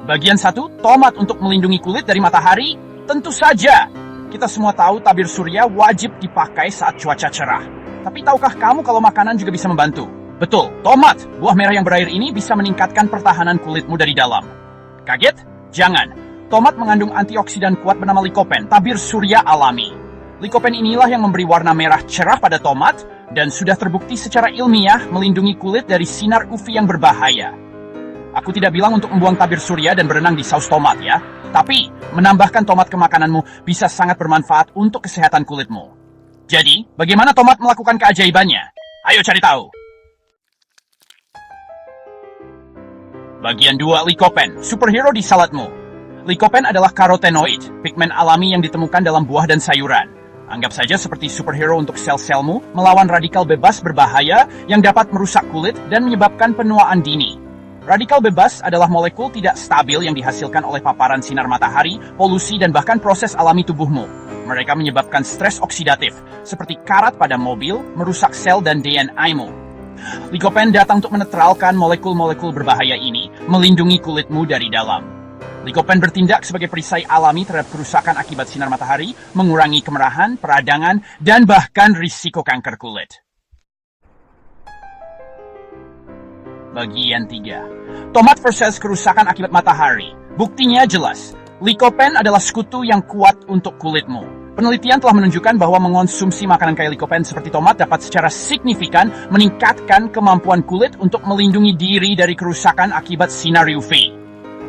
Bagian 1, tomat untuk melindungi kulit dari matahari? Tentu saja. Kita semua tahu tabir surya wajib dipakai saat cuaca cerah. Tapi tahukah kamu kalau makanan juga bisa membantu? Betul, tomat, buah merah yang berair ini bisa meningkatkan pertahanan kulitmu dari dalam. Kaget? Jangan. Tomat mengandung antioksidan kuat bernama lycopene, tabir surya alami. Lycopene inilah yang memberi warna merah cerah pada tomat dan sudah terbukti secara ilmiah melindungi kulit dari sinar UV yang berbahaya. Aku tidak bilang untuk membuang tabir surya dan berenang di saus tomat ya. Tapi, menambahkan tomat ke makananmu bisa sangat bermanfaat untuk kesehatan kulitmu. Jadi, bagaimana tomat melakukan keajaibannya? Ayo cari tahu. Bagian 2, lycopene, superhero di saladmu. Lycopene adalah karotenoid, pigmen alami yang ditemukan dalam buah dan sayuran. Anggap saja seperti superhero untuk sel-selmu melawan radikal bebas berbahaya yang dapat merusak kulit dan menyebabkan penuaan dini. Radikal bebas adalah molekul tidak stabil yang dihasilkan oleh paparan sinar matahari, polusi, dan bahkan proses alami tubuhmu. Mereka menyebabkan stres oksidatif, seperti karat pada mobil, merusak sel dan DNA-mu. Lycopene datang untuk menetralkan molekul-molekul berbahaya ini, melindungi kulitmu dari dalam. Lycopene bertindak sebagai perisai alami terhadap kerusakan akibat sinar matahari, mengurangi kemerahan, peradangan, dan bahkan risiko kanker kulit. Bagian 3. Tomat versus kerusakan akibat matahari. Buktinya jelas. Lycopene adalah sekutu yang kuat untuk kulitmu. Penelitian telah menunjukkan bahwa mengonsumsi makanan kaya lycopene seperti tomat dapat secara signifikan meningkatkan kemampuan kulit untuk melindungi diri dari kerusakan akibat sinar UV.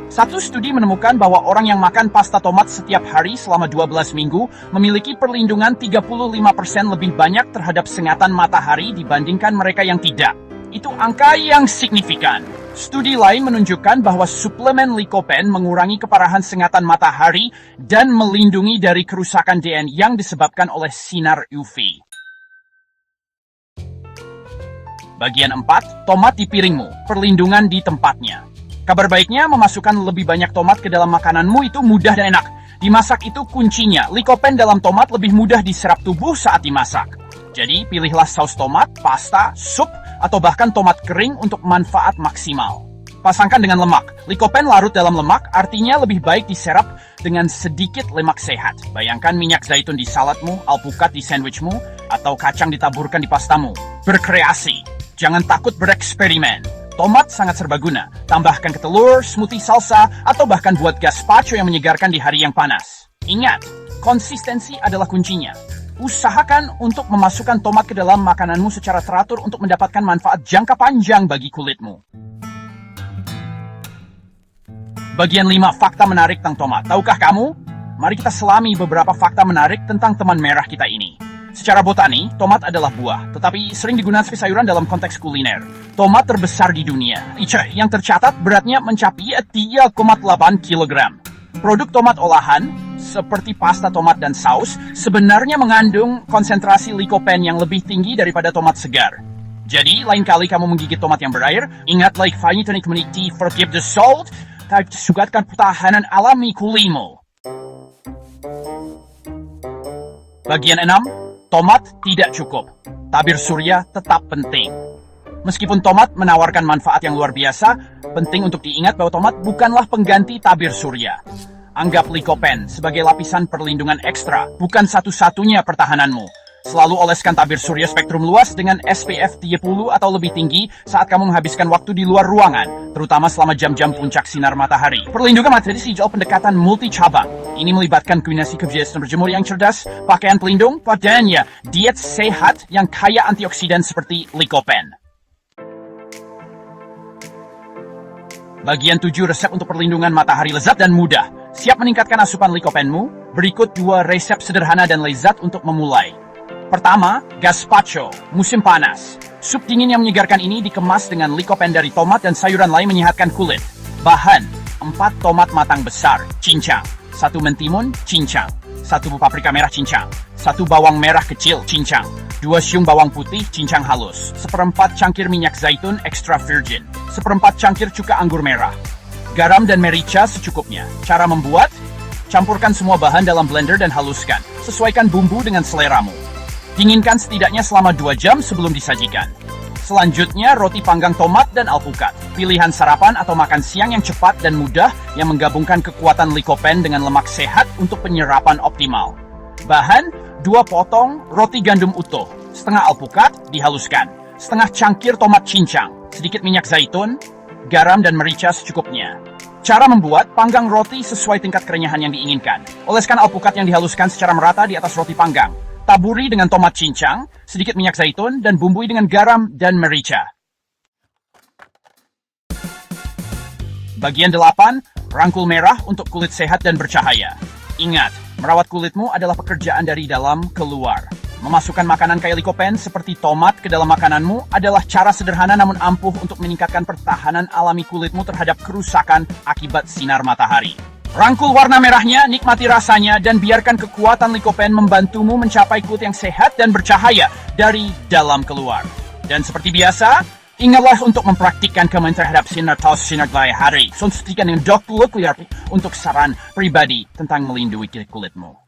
Satu studi menemukan bahwa orang yang makan pasta tomat setiap hari selama 12 minggu memiliki perlindungan 35% lebih banyak terhadap sengatan matahari dibandingkan mereka yang tidak. Itu angka yang signifikan. Studi lain menunjukkan bahwa suplemen lycopene mengurangi keparahan sengatan matahari dan melindungi dari kerusakan DNA yang disebabkan oleh sinar UV. Bagian 4, tomat di piringmu, perlindungan di tempatnya. Kabar baiknya, memasukkan lebih banyak tomat ke dalam makananmu itu mudah dan enak. Dimasak itu kuncinya, lycopene dalam tomat lebih mudah diserap tubuh saat dimasak. Jadi, pilihlah saus tomat, pasta, sup, atau bahkan tomat kering untuk manfaat maksimal. Pasangkan dengan lemak. Lycopene larut dalam lemak, artinya lebih baik diserap dengan sedikit lemak sehat. Bayangkan minyak zaitun di saladmu, alpukat di sandwichmu, atau kacang ditaburkan di pastamu. Berkreasi. Jangan takut bereksperimen. Tomat sangat serbaguna. Tambahkan ke telur, smoothie salsa, atau bahkan buat gazpacho yang menyegarkan di hari yang panas. Ingat, konsistensi adalah kuncinya. Usahakan untuk memasukkan tomat ke dalam makananmu secara teratur untuk mendapatkan manfaat jangka panjang bagi kulitmu. Bagian 5, fakta menarik tentang tomat. Tahukah kamu? Mari kita selami beberapa fakta menarik tentang teman merah kita ini. Secara botani, tomat adalah buah, tetapi sering digunakan sebagai sayuran dalam konteks kuliner. Tomat terbesar di dunia. Yang tercatat beratnya mencapai 3,8 kg. Produk tomat olahan, seperti pasta tomat dan saus, sebenarnya mengandung konsentrasi lycopene yang lebih tinggi daripada tomat segar. Jadi, lain kali kamu menggigit tomat yang berair, ingatlah teknik community forgive the salt, tapi sugatkan pertahanan alami kulitmu. Bagian 6, tomat tidak cukup. Tabir surya tetap penting. Meskipun tomat menawarkan manfaat yang luar biasa, penting untuk diingat bahwa tomat bukanlah pengganti tabir surya. Anggap lycopene sebagai lapisan perlindungan ekstra, bukan satu-satunya pertahananmu. Selalu oleskan tabir surya spektrum luas dengan SPF 30 atau lebih tinggi saat kamu menghabiskan waktu di luar ruangan, terutama selama jam-jam puncak sinar matahari. Perlindungan materi hijau pendekatan multi-cabang. Ini melibatkan kombinasi kebiasaan berjemur yang cerdas, pakaian pelindung, dan diet sehat yang kaya antioksidan seperti lycopene. Bagian 7, resep untuk perlindungan matahari lezat dan mudah. Siap meningkatkan asupan lycopenemu? Berikut 2 resep sederhana dan lezat untuk memulai. Pertama, gazpacho, musim panas. Sup dingin yang menyegarkan ini dikemas dengan lycopene dari tomat dan sayuran lain menyehatkan kulit. Bahan, 4 tomat matang besar, cincang. 1 mentimun, cincang. 1 paprika merah, cincang. 1 bawang merah kecil, cincang. 2 siung bawang putih, cincang halus. 1/4 cangkir minyak zaitun extra virgin. 1/4 cangkir cuka anggur merah. Garam dan merica secukupnya. Cara membuat? Campurkan semua bahan dalam blender dan haluskan. Sesuaikan bumbu dengan seleramu. Dinginkan setidaknya selama 2 jam sebelum disajikan. Selanjutnya, roti panggang tomat dan alpukat. Pilihan sarapan atau makan siang yang cepat dan mudah yang menggabungkan kekuatan lycopene dengan lemak sehat untuk penyerapan optimal. Bahan, 2 potong roti gandum utuh, setengah alpukat dihaluskan, setengah cangkir tomat cincang, sedikit minyak zaitun, garam dan merica secukupnya. Cara membuat, panggang roti sesuai tingkat kerenyahan yang diinginkan. Oleskan alpukat yang dihaluskan secara merata di atas roti panggang. Taburi dengan tomat cincang, sedikit minyak zaitun, dan bumbui dengan garam dan merica. Bagian 8, rangkul merah untuk kulit sehat dan bercahaya. Ingat, merawat kulitmu adalah pekerjaan dari dalam keluar. Memasukkan makanan kaya lycopene seperti tomat ke dalam makananmu adalah cara sederhana namun ampuh untuk meningkatkan pertahanan alami kulitmu terhadap kerusakan akibat sinar matahari. Rangkul warna merahnya, nikmati rasanya, dan biarkan kekuatan lycopene membantumu mencapai kulit yang sehat dan bercahaya dari dalam keluar. Dan seperti biasa, ingatlah untuk mempraktikkan kementerian terhadap sinar matahari. Konsultasikan dengan dokter kulit untuk saran pribadi tentang melindungi kulitmu.